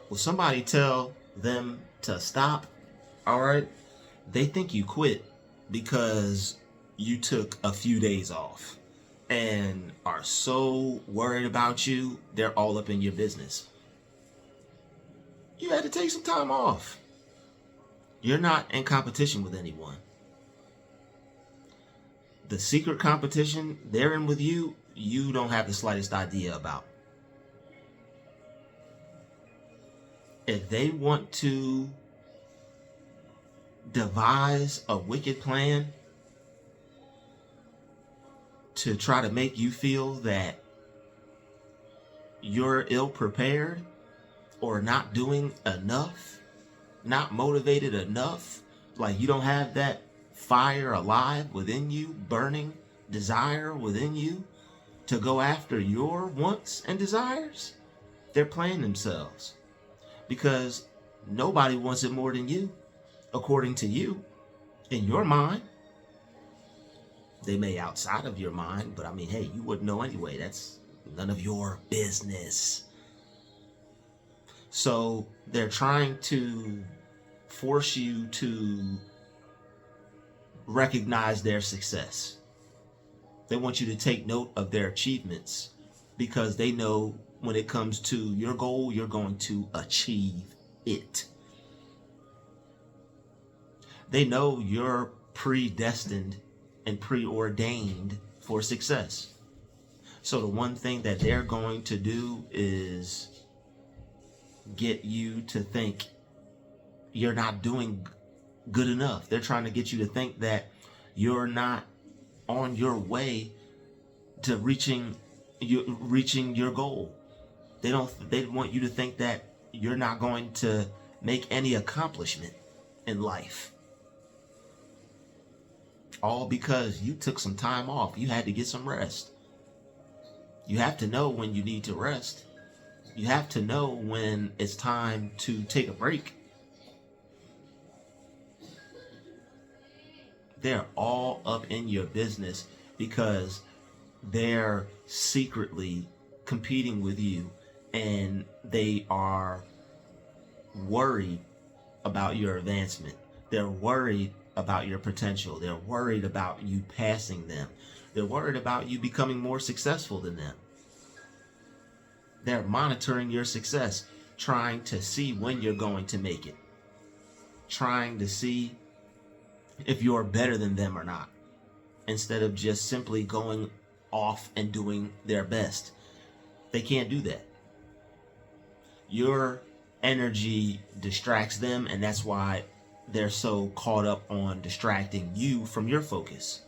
Will somebody tell them to stop? All right. They think you quit because you took a few days off and are so worried about you, they're all up in your business. You had to take some time off. You're not in competition with anyone. The secret competition they're in with you, you don't have the slightest idea about. If they want to devise a wicked plan to try to make you feel that you're ill prepared or not doing enough, not motivated enough, like you don't have that fire alive within you, burning desire within you to go after your wants and desires, they're playing themselves, because nobody wants it more than you, according to you, in your mind. They may outside of your mind, but I mean, hey, you wouldn't know anyway. That's none of your business. So they're trying to force you to recognize their success. They want you to take note of their achievements, because they know when it comes to your goal, you're going to achieve it. They know you're predestined and preordained for success. So the one thing that they're going to do is get you to think you're not doing good enough. They're trying to get you to think that you're not on your way to reaching your goal. They want you to think that you're not going to make any accomplishment in life. All because you took some time off. You had to get some rest. You have to know when you need to rest. You have to know when it's time to take a break. They're all up in your business because they're secretly competing with you, and they are worried about your advancement. They're worried about your potential. They're worried about you passing them. They're worried about you becoming more successful than them. They're monitoring your success, trying to see when you're going to make it, trying to see if you're better than them or not, instead of just simply going off and doing their best. They can't do that. Your energy distracts them, and that's why they're so caught up on distracting you from your focus.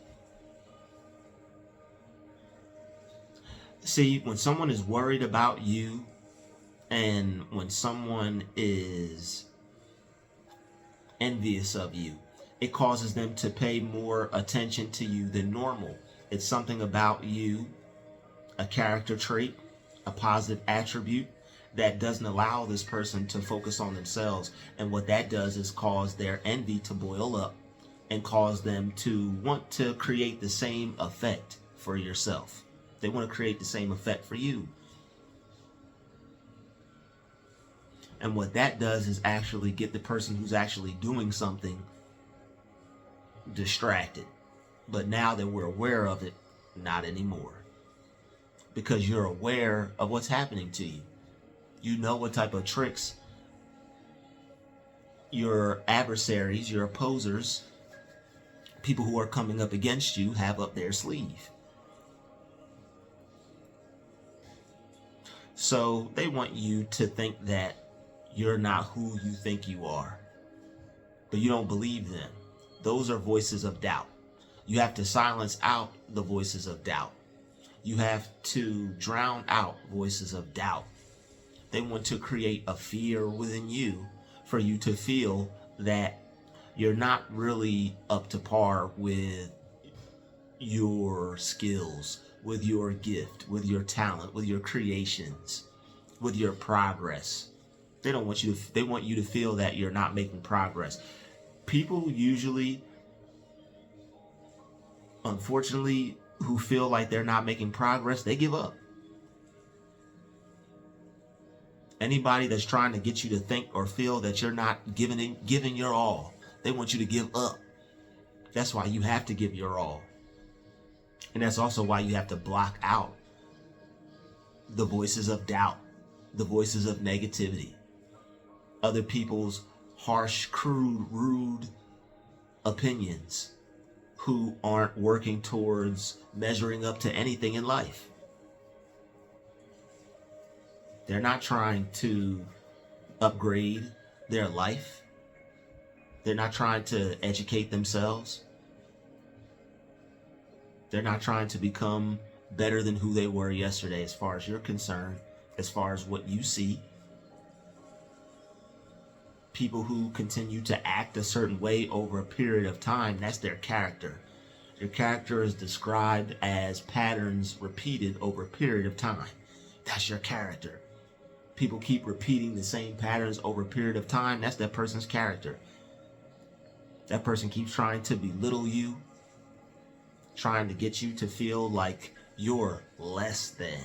See, when someone is worried about you, and when someone is envious of you, it causes them to pay more attention to you than normal. It's something about you, a character trait, a positive attribute that doesn't allow this person to focus on themselves. And what that does is cause their envy to boil up and cause them to want to create the same effect for yourself. They want to create the same effect for you. And what that does is actually get the person who's actually doing something distracted. But now that we're aware of it, not anymore. Because you're aware of what's happening to you. You know what type of tricks your adversaries, your opposers, people who are coming up against you have up their sleeve. So they want you to think that you're not who you think you are. But you don't believe them. Those are voices of doubt. You have to silence out the voices of doubt. You have to drown out voices of doubt. They want to create a fear within you for you to feel that you're not really up to par with your skills, with your gift, with your talent, with your creations, with your progress. They want you to feel that you're not making progress. People usually, unfortunately, who feel like they're not making progress, they give up. Anybody that's trying to get you to think or feel that you're not giving your all, they want you to give up. That's why you have to give your all. And that's also why you have to block out the voices of doubt, the voices of negativity, other people's harsh, crude, rude opinions who aren't working towards measuring up to anything in life. They're not trying to upgrade their life. They're not trying to educate themselves. They're not trying to become better than who they were yesterday as far as you're concerned, as far as what you see. People who continue to act a certain way over a period of time, that's their character. Your character is described as patterns repeated over a period of time. That's your character. People keep repeating the same patterns over a period of time, that's that person's character. That person keeps trying to belittle you, trying to get you to feel like you're less than.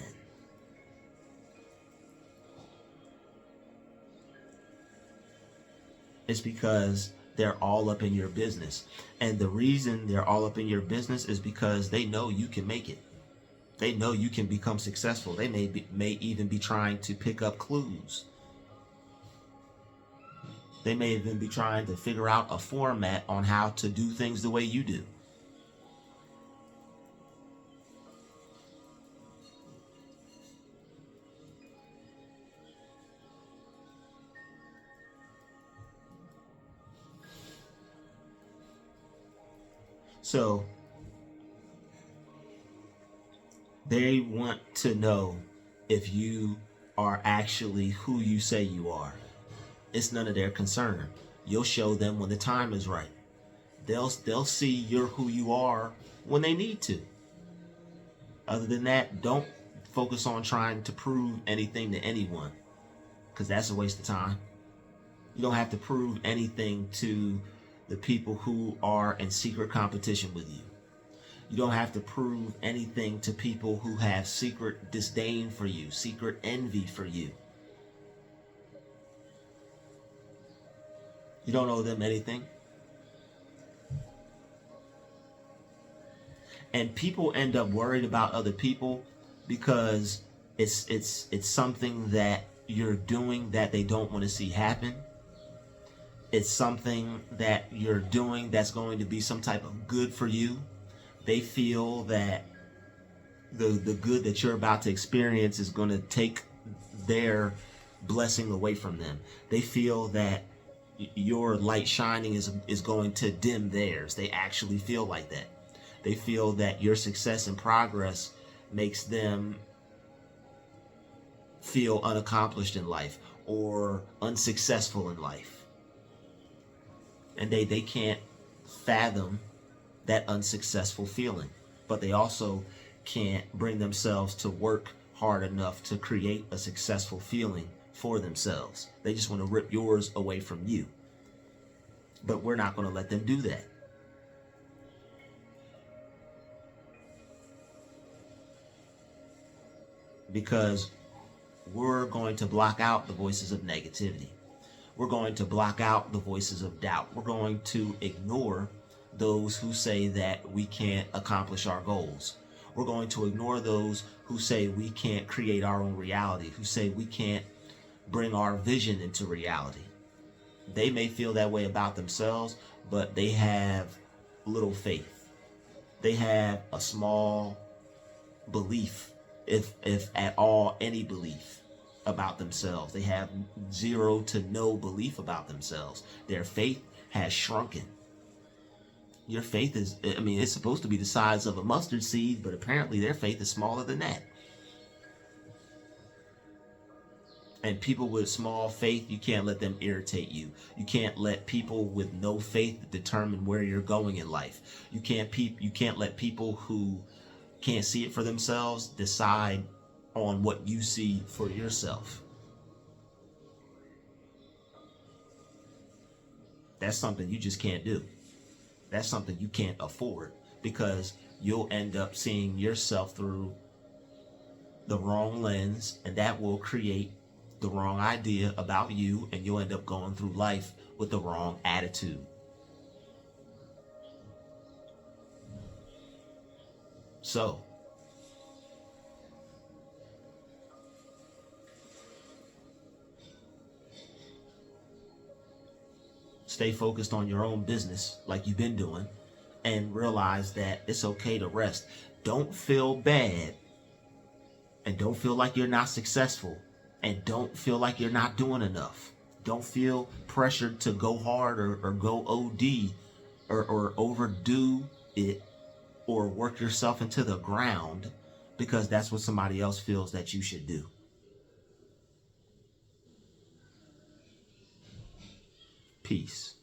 It's because they're all up in your business. And the reason they're all up in your business is because they know you can make it. They know you can become successful. They may even be trying to pick up clues. They may even be trying to figure out a format on how to do things the way you do. So they want to know if you are actually who you say you are. It's none of their concern. You'll show them when the time is right. They'll see you're who you are when they need to. Other than that, don't focus on trying to prove anything to anyone, because that's a waste of time. You don't have to prove anything to the people who are in secret competition with you. You don't have to prove anything to people who have secret disdain for you, secret envy for you. You don't owe them anything. And people end up worried about other people because it's something that you're doing that they don't want to see happen. It's something that you're doing that's going to be some type of good for you. They feel that the good that you're about to experience is going to take their blessing away from them. They feel that your light shining is going to dim theirs. They actually feel like that. They feel that your success and progress makes them feel unaccomplished in life or unsuccessful in life. And they can't fathom that unsuccessful feeling. But they also can't bring themselves to work hard enough to create a successful feeling for themselves. They just want to rip yours away from you. But we're not going to let them do that. Because we're going to block out the voices of negativity. We're going to block out the voices of doubt. We're going to ignore those who say that we can't accomplish our goals. We're going to ignore those who say we can't create our own reality, who say we can't bring our vision into reality. They may feel that way about themselves, but they have little faith. They have a small belief, if at all any belief about themselves. They have zero to no belief about themselves. Their faith has shrunken. Your faith is, it's supposed to be the size of a mustard seed, but apparently their faith is smaller than that. And people with small faith, you can't let them irritate you. You can't let people with no faith determine where you're going in life. You can't let people who can't see it for themselves decide on what you see for yourself. That's something you just can't do. That's something you can't afford, because you'll end up seeing yourself through the wrong lens, and that will create the wrong idea about you, and you'll end up going through life with the wrong attitude. So, stay focused on your own business like you've been doing, and realize that it's okay to rest. Don't feel bad, and don't feel like you're not successful, and don't feel like you're not doing enough. Don't feel pressured to go hard or go OD or overdo it or work yourself into the ground because that's what somebody else feels that you should do. Peace.